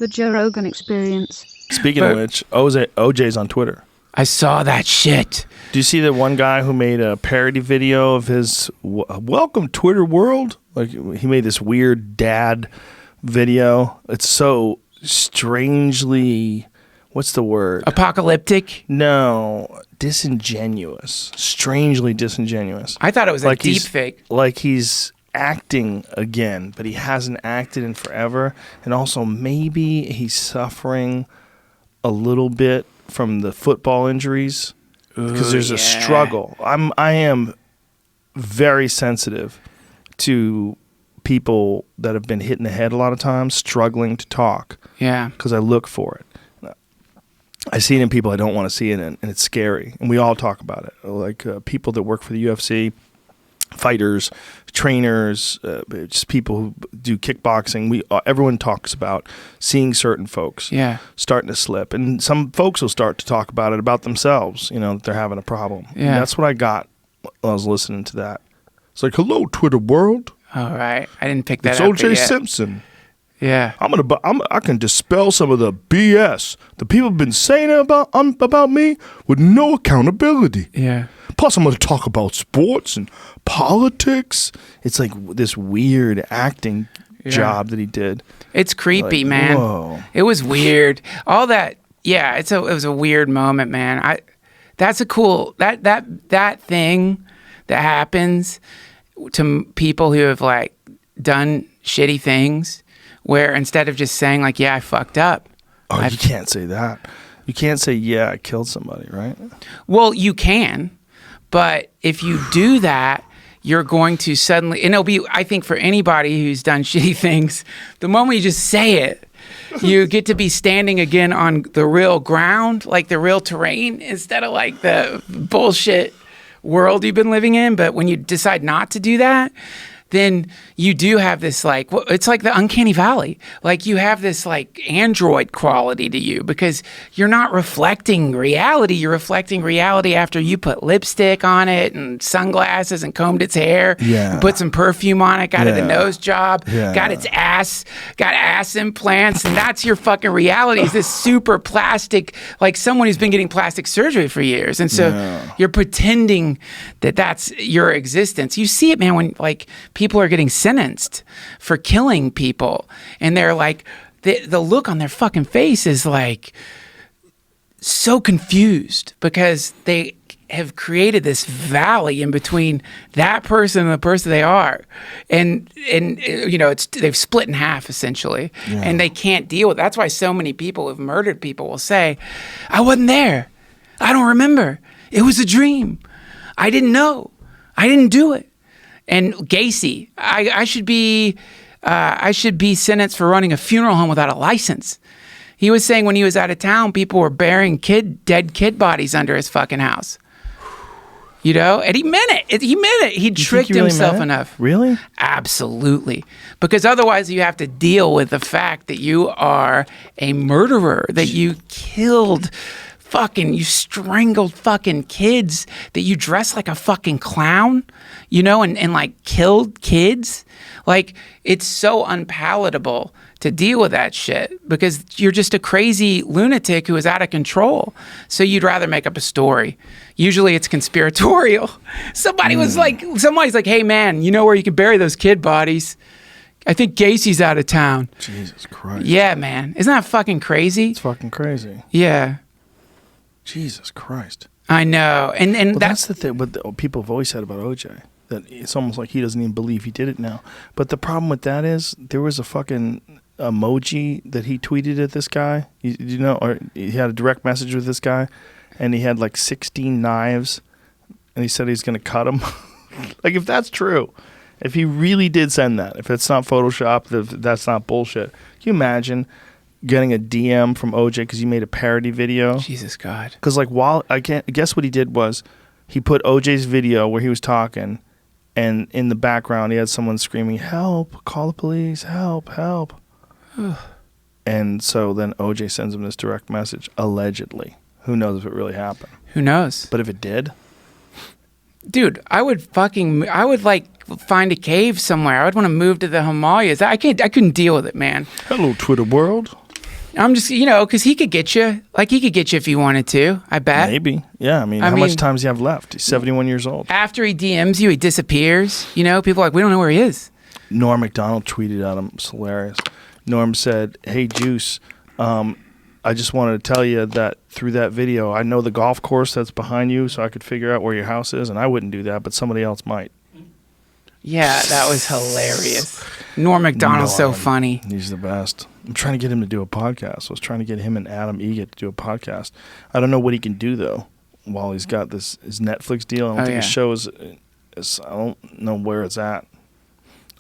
The Joe Rogan Experience. Speaking of which, OJ's on Twitter. I saw that shit. Do you see that one guy who made a parody video of his welcome Twitter world? Like he made this weird dad video. It's so strangely, what's the word? Apocalyptic? No, disingenuous. Strangely disingenuous. I thought it was like a deep fake. Like he's acting again, but he hasn't acted in forever. And also maybe he's suffering a little bit from the football injuries because there's a struggle. I am very sensitive to people that have been hit in the head a lot of times, struggling to talk. Yeah. Because I look for it. I see it in people I don't want to see it in, and it's scary. And we all talk about it. Like people that work for the UFC, fighters, trainers, just people who do kickboxing. Everyone talks about seeing certain folks starting to slip, and some folks will start to talk about it about themselves. That they're having a problem. Yeah, and that's what I got when I was listening to that. It's like, hello, Twitter world. All right, I didn't pick that it's up. It's O.J. Simpson. Yeah, I can dispel some of the BS the people have been saying about me with no accountability. Yeah. Plus, I'm going to talk about sports and politics. It's like this weird acting job that he did. It's creepy, man. Whoa. It was weird. All that. Yeah, it was a weird moment, man. That's a cool that thing that happens to people who have like done shitty things, where instead of just saying like, yeah, I fucked up. Oh, you can't say that. You can't say, yeah, I killed somebody, right? Well, you can. But if you do that, you're going to suddenly, and it'll be, I think for anybody who's done shitty things, the moment you just say it, you get to be standing again on the real ground, like the real terrain, instead of like the bullshit world you've been living in. But when you decide not to do that, then you do have this like, it's like the uncanny valley. Like you have this like android quality to you because you're not reflecting reality. You're reflecting reality after you put lipstick on it and sunglasses and combed its hair. Yeah. Put some perfume on it, got it a nose job, got ass implants. And that's your fucking reality is this super plastic, like someone who's been getting plastic surgery for years. And so you're pretending that that's your existence. You see it, man, when like people are getting sentenced for killing people, and they're like, the look on their fucking face is like so confused because they have created this valley in between that person and the person they are, and they've split in half essentially, and they can't deal with it. That's why so many people who've murdered people will say, I wasn't there, I don't remember, it was a dream, I didn't know, I didn't do it. And Gacy, I should be sentenced for running a funeral home without a license. He was saying when he was out of town, people were burying dead kid bodies under his fucking house. And he meant it. He tricked himself enough. Really? Absolutely. Because otherwise you have to deal with the fact that you are a murderer, that you killed you strangled fucking kids, that you dress like a fucking clown, and like killed kids. Like, it's so unpalatable to deal with that shit because you're just a crazy lunatic who is out of control. So you'd rather make up a story. Usually it's conspiratorial. Somebody's like, hey man, you know where you can bury those kid bodies? I think Gacy's out of town. Jesus Christ. Yeah, man. Isn't that fucking crazy? It's fucking crazy. Yeah. Jesus Christ. I know. And that's the thing what people have always said about OJ, that it's almost like he doesn't even believe he did it now. But the problem with that is there was a fucking emoji that he tweeted at this guy, or he had a direct message with this guy, and he had like 16 knives, and he said he's going to cut them. Like, if that's true, if he really did send that, if it's not Photoshop, if that's not bullshit, can you imagine getting a DM from OJ because he made a parody video? Jesus God. Because I guess what he did was he put OJ's video where he was talking, and in the background he had someone screaming, help, call the police, help. And so then OJ sends him this direct message, allegedly. Who knows if it really happened? Who knows? But if it did, dude, I would like find a cave somewhere. I would want to move to the Himalayas. I couldn't deal with it, man. Hello, Twitter world. I'm just, because he could get you. Like, he could get you if he wanted to, I bet. Maybe. Yeah, I mean, how much time does he have left? He's 71 years old. After he DMs you, he disappears. People are like, we don't know where he is. Norm Macdonald tweeted at him. It's hilarious. Norm said, "Hey, Juice, I just wanted to tell you that through that video, I know the golf course that's behind you, so I could figure out where your house is, and I wouldn't do that, but somebody else might." Yeah, that was hilarious. Norm Macdonald's so funny. He's the best. I'm trying to get him to do a podcast. I was trying to get him and Adam Egget to do a podcast. I don't know what he can do, though, while he's got his Netflix deal. I don't think his show is, I don't know where it's at.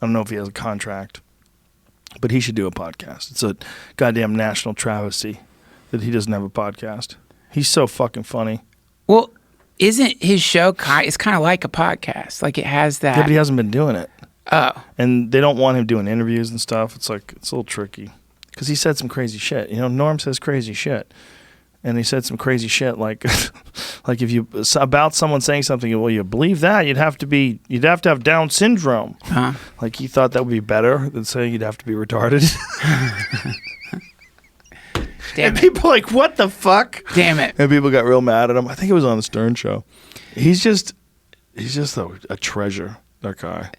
I don't know if he has a contract. But he should do a podcast. It's a goddamn national travesty that he doesn't have a podcast. He's so fucking funny. Well, isn't his show it's kind of like a podcast? Like, it has that. Yeah, but he hasn't been doing it. Oh. And they don't want him doing interviews and stuff. It's like, it's a little tricky. Because he said some crazy shit. Norm says crazy shit. And he said some crazy shit like like if you about someone saying something, well, you believe that, you'd have to have Down syndrome. Huh? Like, he thought that would be better than saying you'd have to be retarded. Damn and it. people are like, what the fuck? Damn it. And people got real mad at him. I think it was on the Stern show. He's just a treasure, that guy.